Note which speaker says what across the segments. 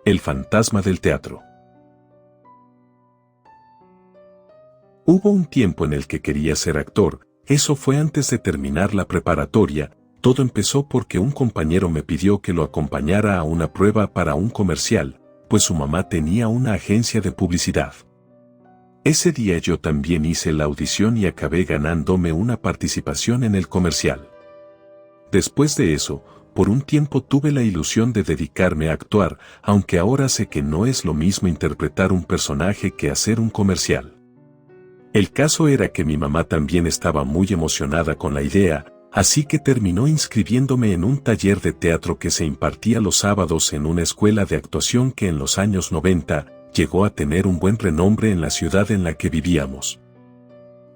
Speaker 1: El fantasma del teatro. Hubo un tiempo en el que quería ser actor, eso fue antes de terminar la preparatoria. Todo empezó porque un compañero me pidió que lo acompañara a una prueba para un comercial, pues su mamá tenía una agencia de publicidad. Ese día yo también hice la audición y acabé ganándome una participación en el comercial. Después de eso, por un tiempo tuve la ilusión de dedicarme a actuar, aunque ahora sé que no es lo mismo interpretar un personaje que hacer un comercial. El caso era que mi mamá también estaba muy emocionada con la idea, así que terminó inscribiéndome en un taller de teatro que se impartía los sábados en una escuela de actuación que en los años 90 llegó a tener un buen renombre en la ciudad en la que vivíamos.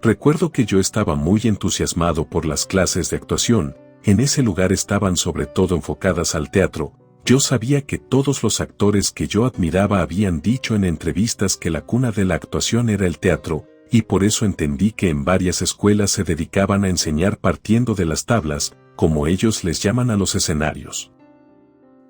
Speaker 1: Recuerdo que yo estaba muy entusiasmado por las clases de actuación. En ese lugar estaban sobre todo enfocadas al teatro. Yo sabía que todos los actores que yo admiraba habían dicho en entrevistas que la cuna de la actuación era el teatro, y por eso entendí que en varias escuelas se dedicaban a enseñar partiendo de las tablas, como ellos les llaman a los escenarios.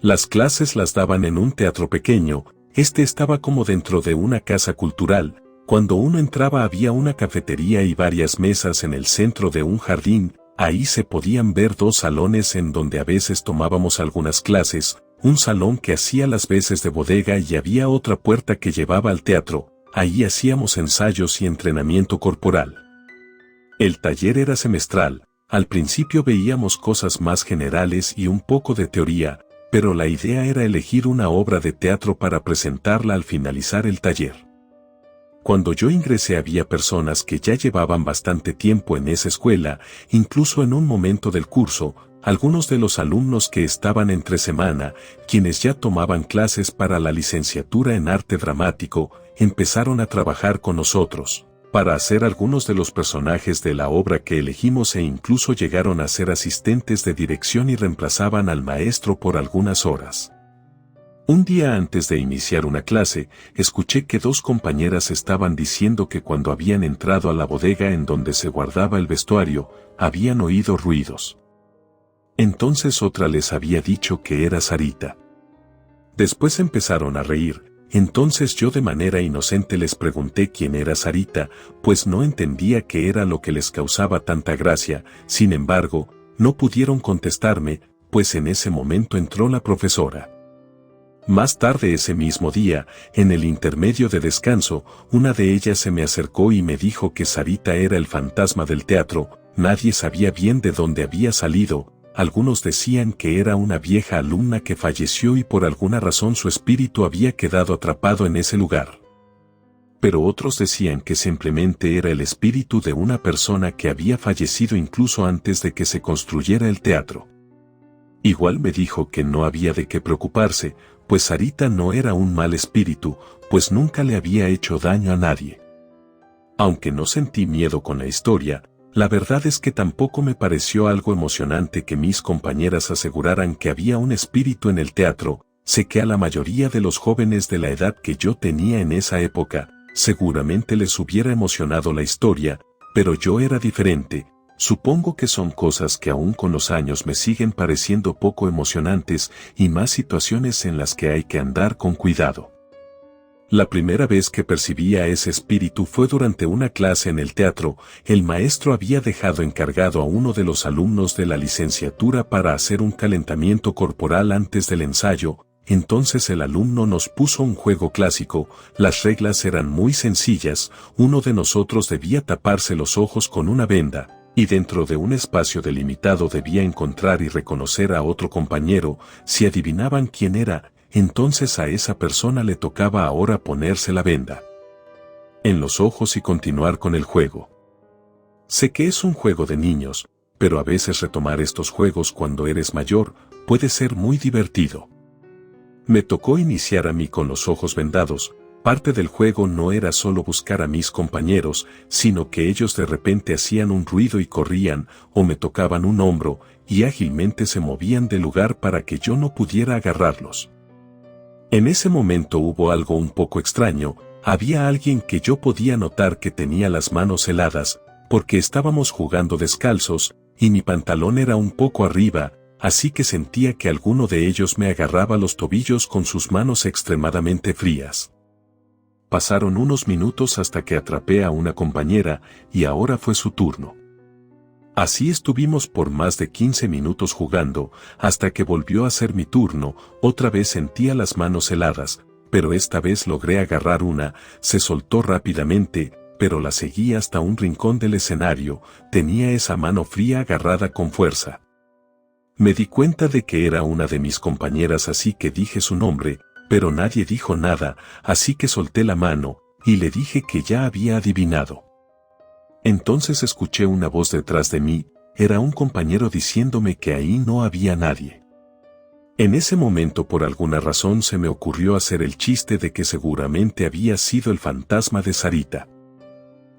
Speaker 1: Las clases las daban en un teatro pequeño, este estaba como dentro de una casa cultural. Cuando uno entraba había una cafetería y varias mesas en el centro de un jardín. Ahí se podían ver dos salones en donde a veces tomábamos algunas clases, un salón que hacía las veces de bodega y había otra puerta que llevaba al teatro. Ahí hacíamos ensayos y entrenamiento corporal. El taller era semestral, al principio veíamos cosas más generales y un poco de teoría, pero la idea era elegir una obra de teatro para presentarla al finalizar el taller. Cuando yo ingresé había personas que ya llevaban bastante tiempo en esa escuela, incluso en un momento del curso, algunos de los alumnos que estaban entre semana, quienes ya tomaban clases para la licenciatura en arte dramático, empezaron a trabajar con nosotros, para hacer algunos de los personajes de la obra que elegimos e incluso llegaron a ser asistentes de dirección y reemplazaban al maestro por algunas horas. Un día antes de iniciar una clase, escuché que dos compañeras estaban diciendo que cuando habían entrado a la bodega en donde se guardaba el vestuario, habían oído ruidos. Entonces otra les había dicho que era Sarita. Después empezaron a reír, entonces yo de manera inocente les pregunté quién era Sarita, pues no entendía qué era lo que les causaba tanta gracia. Sin embargo, no pudieron contestarme, pues en ese momento entró la profesora. Más tarde ese mismo día, en el intermedio de descanso, una de ellas se me acercó y me dijo que Sarita era el fantasma del teatro. Nadie sabía bien de dónde había salido, algunos decían que era una vieja alumna que falleció y por alguna razón su espíritu había quedado atrapado en ese lugar. Pero otros decían que simplemente era el espíritu de una persona que había fallecido incluso antes de que se construyera el teatro. Igual me dijo que no había de qué preocuparse, pues Sarita no era un mal espíritu, pues nunca le había hecho daño a nadie. Aunque no sentí miedo con la historia, la verdad es que tampoco me pareció algo emocionante que mis compañeras aseguraran que había un espíritu en el teatro. Sé que a la mayoría de los jóvenes de la edad que yo tenía en esa época, seguramente les hubiera emocionado la historia, pero yo era diferente. Supongo que son cosas que aún con los años me siguen pareciendo poco emocionantes y más situaciones en las que hay que andar con cuidado. La primera vez que percibí a ese espíritu fue durante una clase en el teatro. El maestro había dejado encargado a uno de los alumnos de la licenciatura para hacer un calentamiento corporal antes del ensayo. Entonces el alumno nos puso un juego clásico. Las reglas eran muy sencillas. Uno de nosotros debía taparse los ojos con una venda, y dentro de un espacio delimitado debía encontrar y reconocer a otro compañero. Si adivinaban quién era, entonces a esa persona le tocaba ahora ponerse la venda en los ojos y continuar con el juego. Sé que es un juego de niños, pero a veces retomar estos juegos cuando eres mayor puede ser muy divertido. Me tocó iniciar a mí con los ojos vendados. Parte del juego no era solo buscar a mis compañeros, sino que ellos de repente hacían un ruido y corrían, o me tocaban un hombro, y ágilmente se movían del lugar para que yo no pudiera agarrarlos. En ese momento hubo algo un poco extraño. Había alguien que yo podía notar que tenía las manos heladas, porque estábamos jugando descalzos, y mi pantalón era un poco arriba. así que sentía que alguno de ellos me agarraba los tobillos con sus manos extremadamente frías. Pasaron unos minutos hasta que atrapé a una compañera y ahora fue su turno. Así estuvimos por más de 15 minutos jugando, hasta que volvió a ser mi turno. Otra vez sentía las manos heladas, pero esta vez logré agarrar una, se soltó rápidamente, pero la seguí hasta un rincón del escenario. Tenía esa mano fría agarrada con fuerza. Me di cuenta de que era una de mis compañeras, así que dije su nombre, pero nadie dijo nada, así que solté la mano, y le dije que ya había adivinado. Entonces escuché una voz detrás de mí, era un compañero diciéndome que ahí no había nadie. En ese momento por alguna razón se me ocurrió hacer el chiste de que seguramente había sido el fantasma de Sarita.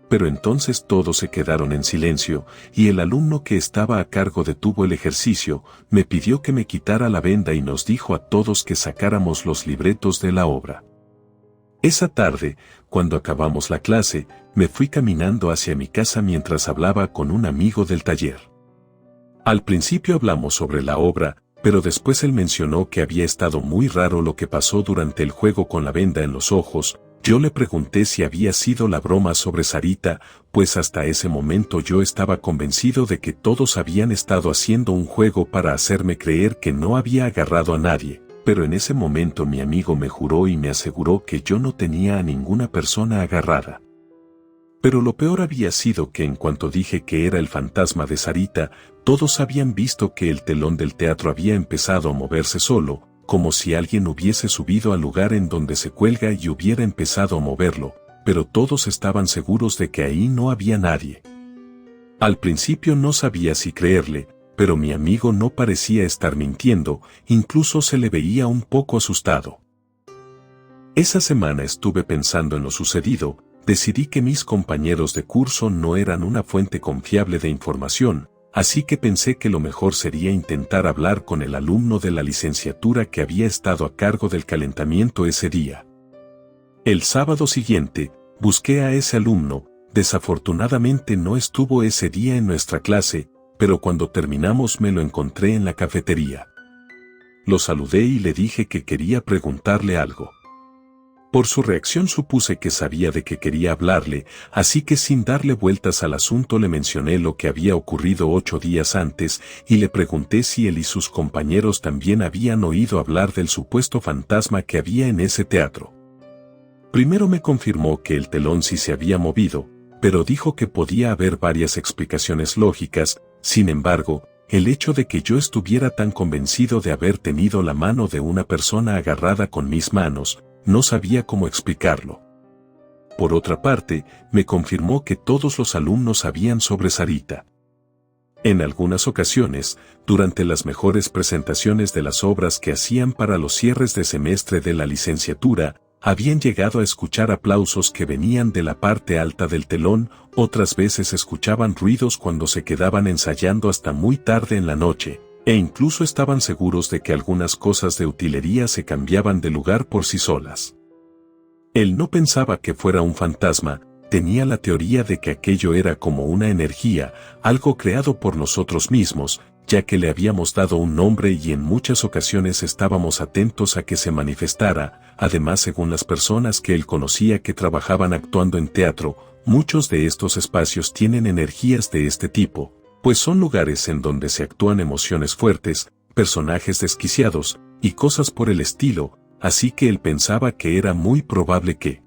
Speaker 1: Pero entonces todos se quedaron en silencio, y el alumno que estaba a cargo detuvo el ejercicio, me pidió que me quitara la venda y nos dijo a todos que sacáramos los libretos de la obra. Esa tarde, cuando acabamos la clase, me fui caminando hacia mi casa mientras hablaba con un amigo del taller. Al principio hablamos sobre la obra, pero después él mencionó que había estado muy raro lo que pasó durante el juego con la venda en los ojos. Yo le pregunté si había sido la broma sobre Sarita, pues hasta ese momento yo estaba convencido de que todos habían estado haciendo un juego para hacerme creer que no había agarrado a nadie, pero en ese momento mi amigo me juró y me aseguró que yo no tenía a ninguna persona agarrada. Pero lo peor había sido que en cuanto dije que era el fantasma de Sarita, todos habían visto que el telón del teatro había empezado a moverse solo, como si alguien hubiese subido al lugar en donde se cuelga y hubiera empezado a moverlo, pero todos estaban seguros de que ahí no había nadie. Al principio no sabía si creerle, pero mi amigo no parecía estar mintiendo, incluso se le veía un poco asustado. Esa semana estuve pensando en lo sucedido. Decidí que mis compañeros de curso no eran una fuente confiable de información, así que pensé que lo mejor sería intentar hablar con el alumno de la licenciatura que había estado a cargo del calentamiento ese día. El sábado siguiente, busqué a ese alumno. Desafortunadamente no estuvo ese día en nuestra clase, pero cuando terminamos me lo encontré en la cafetería. Lo saludé y le dije que quería preguntarle algo. Por su reacción supuse que sabía de qué quería hablarle, así que sin darle vueltas al asunto le mencioné lo que había ocurrido 8 días antes y le pregunté si él y sus compañeros también habían oído hablar del supuesto fantasma que había en ese teatro. Primero me confirmó que el telón sí se había movido, pero dijo que podía haber varias explicaciones lógicas. Sin embargo, el hecho de que yo estuviera tan convencido de haber tenido la mano de una persona agarrada con mis manos, no sabía cómo explicarlo. Por otra parte, me confirmó que todos los alumnos sabían sobre Sarita. En algunas ocasiones, durante las mejores presentaciones de las obras que hacían para los cierres de semestre de la licenciatura, habían llegado a escuchar aplausos que venían de la parte alta del telón. Otras veces escuchaban ruidos cuando se quedaban ensayando hasta muy tarde en la noche, e incluso estaban seguros de que algunas cosas de utilería se cambiaban de lugar por sí solas. Él no pensaba que fuera un fantasma, tenía la teoría de que aquello era como una energía, algo creado por nosotros mismos, ya que le habíamos dado un nombre y en muchas ocasiones estábamos atentos a que se manifestara. Además, según las personas que él conocía que trabajaban actuando en teatro, muchos de estos espacios tienen energías de este tipo, pues son lugares en donde se actúan emociones fuertes, personajes desquiciados, y cosas por el estilo, así que él pensaba que era muy probable que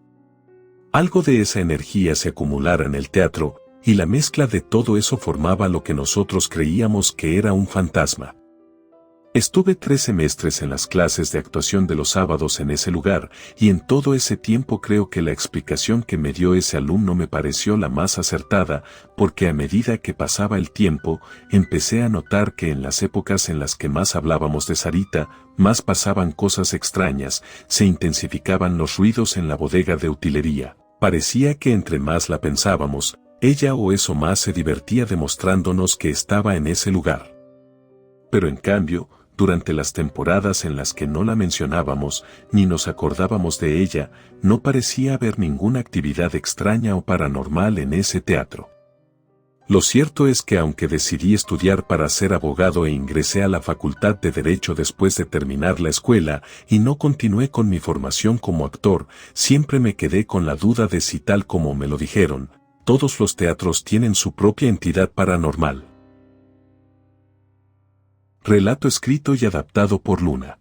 Speaker 1: algo de esa energía se acumulara en el teatro, y la mezcla de todo eso formaba lo que nosotros creíamos que era un fantasma. Estuve 3 semestres en las clases de actuación de los sábados en ese lugar, y en todo ese tiempo creo que la explicación que me dio ese alumno me pareció la más acertada, porque a medida que pasaba el tiempo, empecé a notar que en las épocas en las que más hablábamos de Sarita, más pasaban cosas extrañas, se intensificaban los ruidos en la bodega de utilería. Parecía que entre más la pensábamos, ella o eso más se divertía demostrándonos que estaba en ese lugar. Pero en cambio, durante las temporadas en las que no la mencionábamos, ni nos acordábamos de ella, no parecía haber ninguna actividad extraña o paranormal en ese teatro. Lo cierto es que aunque decidí estudiar para ser abogado e ingresé a la Facultad de Derecho después de terminar la escuela y no continué con mi formación como actor, siempre me quedé con la duda de si tal como me lo dijeron, todos los teatros tienen su propia entidad paranormal. Relato escrito y adaptado por Luna.